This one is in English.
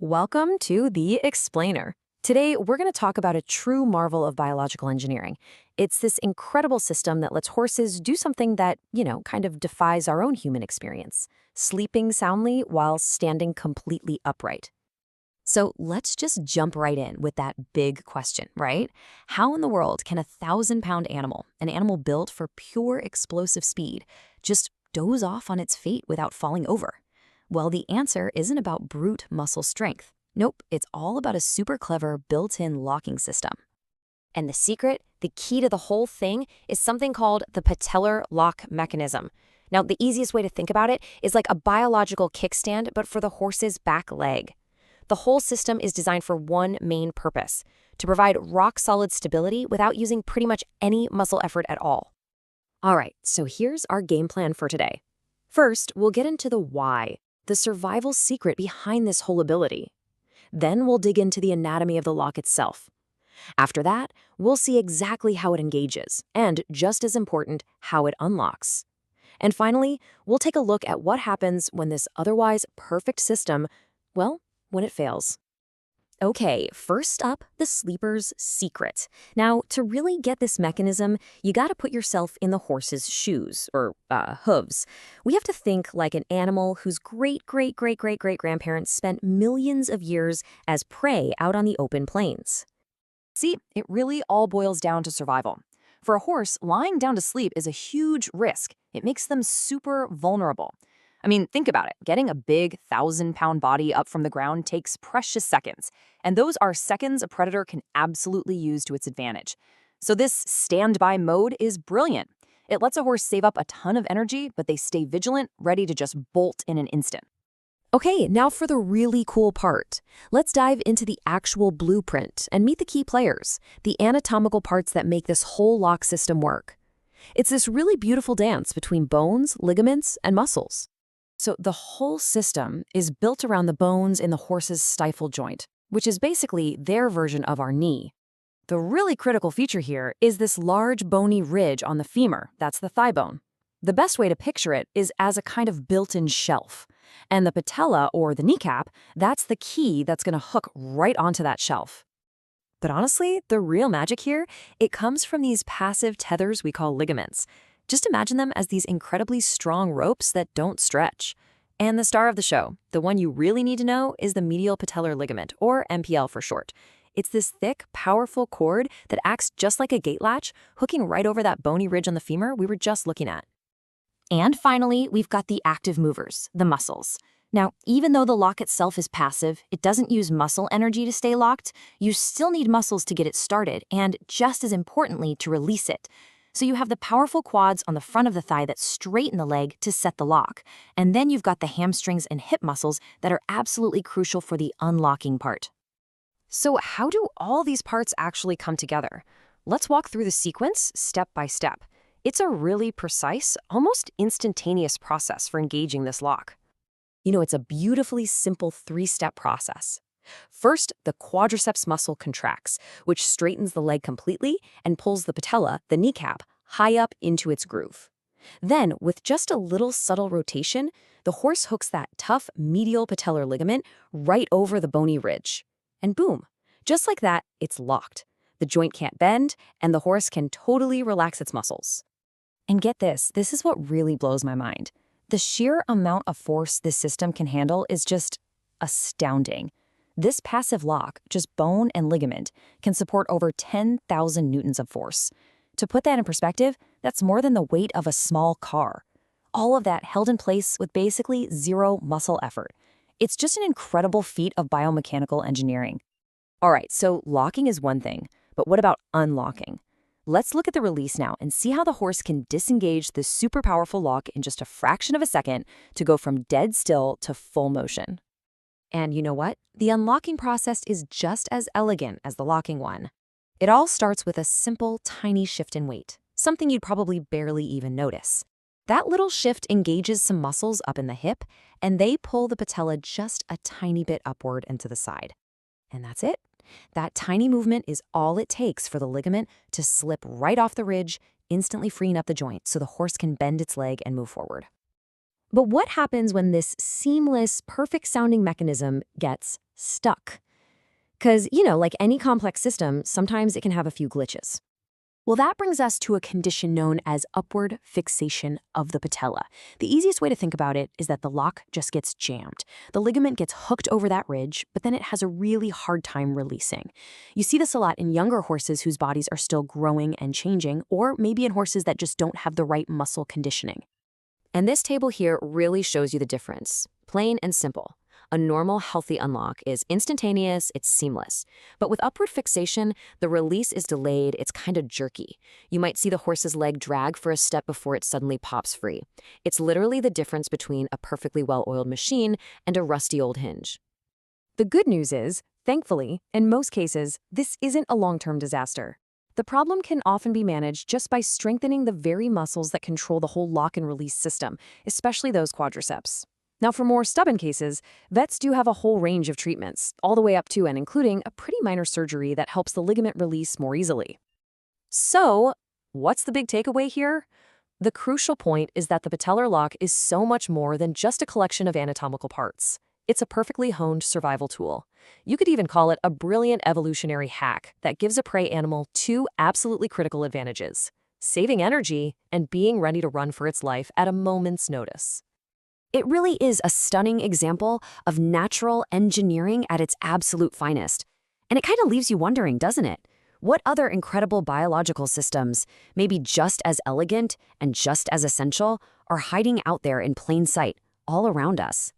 Welcome to The Explainer. Today, we're going to talk about a true marvel of biological engineering. It's this incredible system that lets horses do something that, kind of defies our own human experience, sleeping soundly while standing completely upright. So let's just jump right in with that big question, right? How in the world can a 1,000-pound animal, an animal built for pure explosive speed, just doze off on its fate without falling over? Well, the answer isn't about brute muscle strength. Nope, it's all about a super clever built-in locking system. And the secret, the key to the whole thing, is something called the patellar lock mechanism. Now, the easiest way to think about it is like a biological kickstand, but for the horse's back leg. The whole system is designed for one main purpose: to provide rock-solid stability without using pretty much any muscle effort at all. All right, so here's our game plan for today. First, we'll get into the why, the survival secret behind this whole ability. Then we'll dig into the anatomy of the lock itself. After that, we'll see exactly how it engages, and just as important, how it unlocks. And finally, we'll take a look at what happens when this otherwise perfect system, when it fails. Okay, first up, the sleeper's secret. Now, to really get this mechanism, you gotta put yourself in the horse's shoes, or hooves. We have to think like an animal whose great-great-great-great-great-grandparents spent millions of years as prey out on the open plains. See, it really all boils down to survival. For a horse, lying down to sleep is a huge risk. It makes them super vulnerable. I mean, think about it. Getting a big 1,000-pound body up from the ground takes precious seconds, and those are seconds a predator can absolutely use to its advantage. So this standby mode is brilliant. It lets a horse save up a ton of energy, but they stay vigilant, ready to just bolt in an instant. Okay, now for the really cool part. Let's dive into the actual blueprint and meet the key players, the anatomical parts that make this whole lock system work. It's this really beautiful dance between bones, ligaments, and muscles. So the whole system is built around the bones in the horse's stifle joint, which is basically their version of our knee. The really critical feature here is this large bony ridge on the femur, that's the thigh bone. The best way to picture it is as a kind of built-in shelf. And the patella, or the kneecap, that's the key that's going to hook right onto that shelf. But honestly, the real magic here, it comes from these passive tethers we call ligaments. Just imagine them as these incredibly strong ropes that don't stretch. And the star of the show, the one you really need to know, is the medial patellar ligament, or MPL for short. It's this thick, powerful cord that acts just like a gate latch, hooking right over that bony ridge on the femur we were just looking at. And finally, we've got the active movers, the muscles. Now, even though the lock itself is passive, it doesn't use muscle energy to stay locked, you still need muscles to get it started, and just as importantly, to release it. So you have the powerful quads on the front of the thigh that straighten the leg to set the lock. And then you've got the hamstrings and hip muscles that are absolutely crucial for the unlocking part. So how do all these parts actually come together? Let's walk through the sequence step by step. It's a really precise, almost instantaneous process for engaging this lock. It's a beautifully simple three-step process. First, the quadriceps muscle contracts, which straightens the leg completely and pulls the patella, the kneecap, high up into its groove. Then, with just a little subtle rotation, the horse hooks that tough medial patellar ligament right over the bony ridge. And boom, just like that, it's locked. The joint can't bend, and the horse can totally relax its muscles. And get this is what really blows my mind. The sheer amount of force this system can handle is just astounding. This passive lock, just bone and ligament, can support over 10,000 newtons of force. To put that in perspective, that's more than the weight of a small car. All of that held in place with basically zero muscle effort. It's just an incredible feat of biomechanical engineering. All right, so locking is one thing, but what about unlocking? Let's look at the release now and see how the horse can disengage this super powerful lock in just a fraction of a second to go from dead still to full motion. And you know what? The unlocking process is just as elegant as the locking one. It all starts with a simple, tiny shift in weight, something you'd probably barely even notice. That little shift engages some muscles up in the hip, and they pull the patella just a tiny bit upward and to the side. And that's it. That tiny movement is all it takes for the ligament to slip right off the ridge, instantly freeing up the joint so the horse can bend its leg and move forward. But what happens when this seamless, perfect-sounding mechanism gets stuck? Because, like any complex system, sometimes it can have a few glitches. Well, that brings us to a condition known as upward fixation of the patella. The easiest way to think about it is that the lock just gets jammed. The ligament gets hooked over that ridge, but then it has a really hard time releasing. You see this a lot in younger horses whose bodies are still growing and changing, or maybe in horses that just don't have the right muscle conditioning. And this table here really shows you the difference. Plain and simple. A normal, healthy unlock is instantaneous, it's seamless. But with upward fixation, the release is delayed, it's kind of jerky. You might see the horse's leg drag for a step before it suddenly pops free. It's literally the difference between a perfectly well-oiled machine and a rusty old hinge. The good news is, thankfully, in most cases, this isn't a long-term disaster. The problem can often be managed just by strengthening the very muscles that control the whole lock and release system, especially those quadriceps. Now, for more stubborn cases, vets do have a whole range of treatments, all the way up to and including a pretty minor surgery that helps the ligament release more easily. So, what's the big takeaway here? The crucial point is that the patellar lock is so much more than just a collection of anatomical parts. It's a perfectly honed survival tool. You could even call it a brilliant evolutionary hack that gives a prey animal two absolutely critical advantages: saving energy and being ready to run for its life at a moment's notice. It really is a stunning example of natural engineering at its absolute finest. And it kind of leaves you wondering, doesn't it? What other incredible biological systems, maybe just as elegant and just as essential, are hiding out there in plain sight, all around us?